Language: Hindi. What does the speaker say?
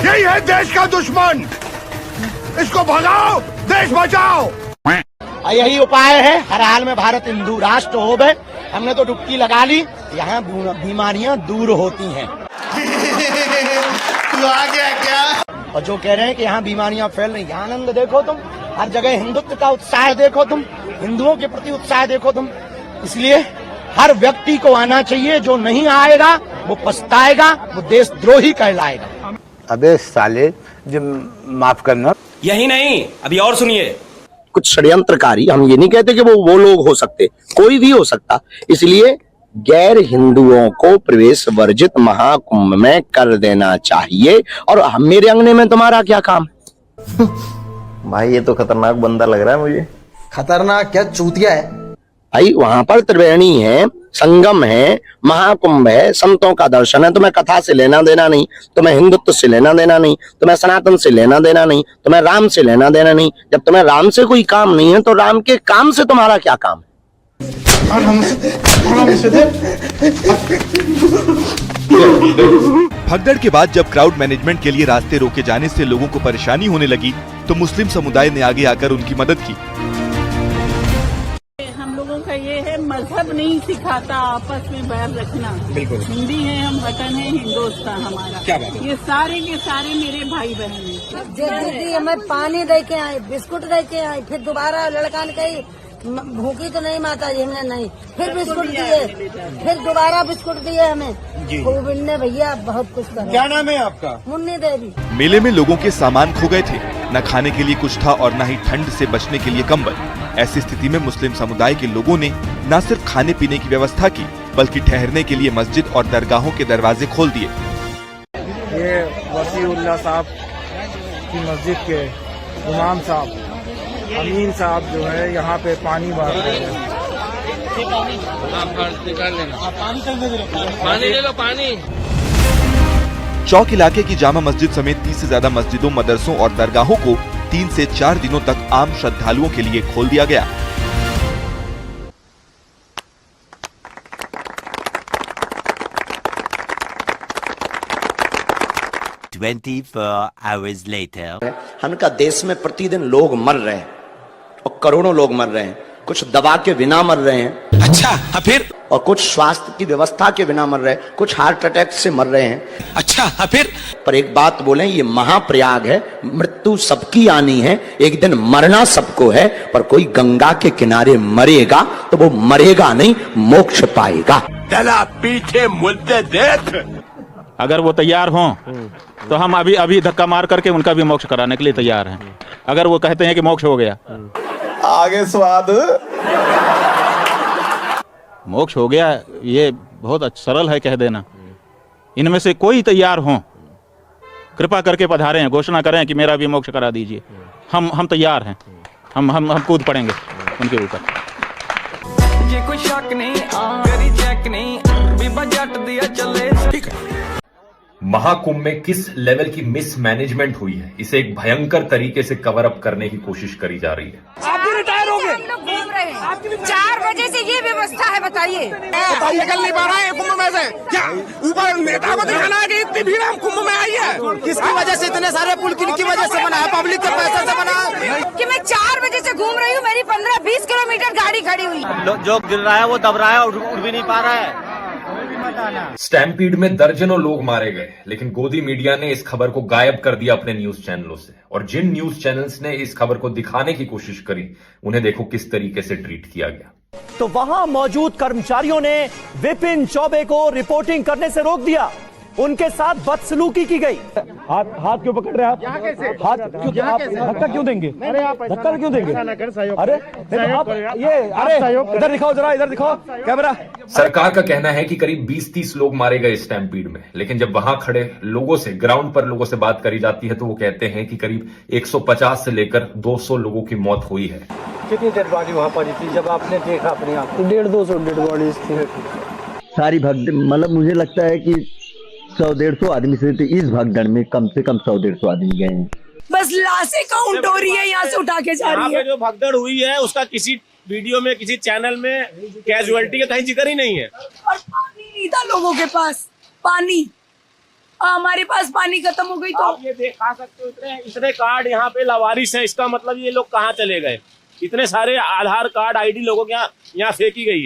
यही है देश का दुश्मन, इसको भगाओ, देश बचाओ। यही उपाय है, हर हाल में भारत हिंदू राष्ट्र हो गए। हमने तो डुबकी लगा ली, यहाँ बीमारियां दूर होती हैं। तू आ गया क्या? और जो कह रहे हैं कि यहाँ बीमारियां फैल रही, आनंद देखो तुम, हर जगह हिंदुत्व का उत्साह देखो तुम, हिंदुओं के प्रति उत्साह देखो तुम। इसलिए हर व्यक्ति को आना चाहिए, जो नहीं आएगा वो पछताएगा, वो देशद्रोही कहलाएगा। अबे साले, जो माफ करना। यही नहीं, अभी और सुनिए। कुछ षड्यंत्रकारी, हम ये नहीं कहते कि वो लोग हो सकते, कोई भी हो सकता, इसलिए गैर हिंदुओं को प्रवेश वर्जित महाकुंभ में कर देना चाहिए। और मेरे अंगने में तुम्हारा क्या काम? भाई ये तो खतरनाक बंदा लग रहा है मुझे। खतरनाक क्या, चूतिया है भाई। वहां पर त्रिवेणी है, संगम है, महाकुंभ है, संतों का दर्शन है। तुम्हें कथा से लेना देना नहीं, तुम्हें हिंदुत्व से लेना देना नहीं, तुम्हें सनातन से लेना देना नहीं, तुम्हें राम से लेना देना नहीं। जब तुम्हें राम से कोई काम नहीं है तो राम के काम से तुम्हारा क्या काम है? भगदड़ के बाद जब क्राउड मैनेजमेंट के लिए रास्ते रोके जाने से लोगों को परेशानी होने लगी तो मुस्लिम समुदाय ने आगे आकर उनकी मदद की। हम लोगों का ये है, मजहब नहीं सिखाता आपस में बैर रखना। बिल्कुल हिंदी है, हम वतन है हिंदुस्तान हमारा। क्या बात है? ये सारे के सारे मेरे भाई बहन हैं। दीदी हमें पानी दे के आए, बिस्कुट दे के आए, फिर दोबारा लड़का ने कही भूखी तो नहीं माता जी, हमने नहीं, फिर बिस्कुट दिए, फिर दोबारा बिस्कुट दिए हमें। कोविड ने भैया बहुत कुछ करा। क्या नाम है आपका? मुन्नी देवी। मेले में लोगों के सामान खो गए थे, न खाने के लिए कुछ था और न ही ठंड से बचने के लिए कंबल। ऐसी स्थिति में मुस्लिम समुदाय के लोगों ने न सिर्फ खाने पीने की व्यवस्था की, बल्कि ठहरने के लिए मस्जिद और दरगाहों के दरवाजे खोल दिए। ये वसीउल्लाह साहब की मस्जिद के इमाम साहब अमीन साहब जो है यहाँ पे पानी बांट रहे हैं। पानी ले लो, पानी। चौक इलाके की जामा मस्जिद समेत 30 से ज्यादा मस्जिदों, मदरसों और दरगाहों को 3 से 4 दिनों तक आम श्रद्धालुओं के लिए खोल दिया गया। हमका देश में प्रतिदिन लोग मर रहे हैं और करोड़ों लोग मर रहे हैं। कुछ दवा के बिना मर रहे हैं, अच्छा फिर? और कुछ स्वास्थ्य की व्यवस्था के बिना मर रहे हैं, कुछ हार्ट अटैक से मर रहे हैं। अच्छा फिर? पर एक बात बोलें, ये महाप्रयाग है, मृत्यु सबकी आनी है, एक दिन मरना सबको है। पर कोई गंगा के किनारे मरेगा तो वो मरेगा नहीं, मोक्ष पाएगा। चला पीछे मुद्दे देख। अगर वो तैयार हों तो हम अभी धक्का मार करके उनका भी मोक्ष कराने के लिए तैयार हैं। अगर वो कहते हैं कि मोक्ष हो गया, आगे स्वाद मोक्ष हो गया, ये बहुत सरल है कह देना। इनमें से कोई तैयार हों, कृपा करके पधारें, घोषणा करें कि मेरा भी मोक्ष करा दीजिए। हम तैयार हैं, हम कूद पड़ेंगे उनके ऊपर। ये कोई शक नहीं, करी चेक नहीं, बीबा जट दिया चले। ठीक है। महाकुंभ में किस लेवल की मिसमैनेजमेंट हुई है, इसे एक भयंकर तरीके से कवर अप करने की कोशिश करी जा रही है। आप भी रिटायर हो गए? हम लोग घूम रहे हैं 4 बजे से ये व्यवस्था है, बताइए। निकल नहीं पा रहा है कुंभ में से क्या? ऊपर नेता को दिखाना है कि इतनी भीड़ हम कुंभ में आई है। किसकी वजह से इतने सारे पुल किनकी वजह से बना है? पब्लिक के पैसे से बना है। कि मैं 4 बजे से घूम रही हूँ, मेरी 15-20 किलोमीटर गाड़ी खड़ी हुई। जो गिर रहा है वो दब रहा है और उड़ भी नहीं पा रहा है। स्टैम्पीड में दर्जनों लोग मारे गए, लेकिन गोदी मीडिया ने इस खबर को गायब कर दिया अपने न्यूज चैनलों से। और जिन न्यूज चैनल्स ने इस खबर को दिखाने की कोशिश करी, उन्हें देखो किस तरीके से ट्रीट किया गया। तो वहां मौजूद कर्मचारियों ने विपिन चौबे को रिपोर्टिंग करने से रोक दिया, उनके साथ बदसलूकी की गई। हाथ क्यों पकड़ रहे हैं आप? हाथ क्यों? आप धक्का क्यों देंगे? धक्का क्यों देंगे? अरे आप ये, अरे इधर दिखाओ, जरा इधर दिखाओ कैमरा। सरकार का कहना है कि करीब 20-30 लोग मारे गए स्टैम्पीड में, लेकिन जब वहां खड़े लोगों से, ग्राउंड पर लोगों से बात करी जाती है तो वो कहते हैं कि करीब 150 से लेकर 200 लोगों की मौत हुई है। कितनी डेड बॉडी वहाँ पड़ी थी जब आपने देखा अपनी आंखों? 150-200 डेड बॉडीज थी सारी भगदड़। मतलब मुझे लगता है कि 100-150 आदमी से इस भगदड़ में कम से कम 100-150 आदमी गए हैं। बस लाशें काउंट हो रही है, यहाँ से उठा के जा रही है। जो भगदड़ हुई है उसका किसी वीडियो में, किसी चैनल में कैजुअलिटी का कहीं जिक्र ही नहीं है। और पानी नहीं था लोगों के पास, पानी और हमारे पास पानी खत्म हो गई तो आप ये देखा सकते हो, इतने कार्ड यहाँ पे लावारिस हैं, इसका मतलब ये लोग कहाँ चले गए? इतने सारे आधार कार्ड आईडी लोगों के यहाँ फेंकी गई है।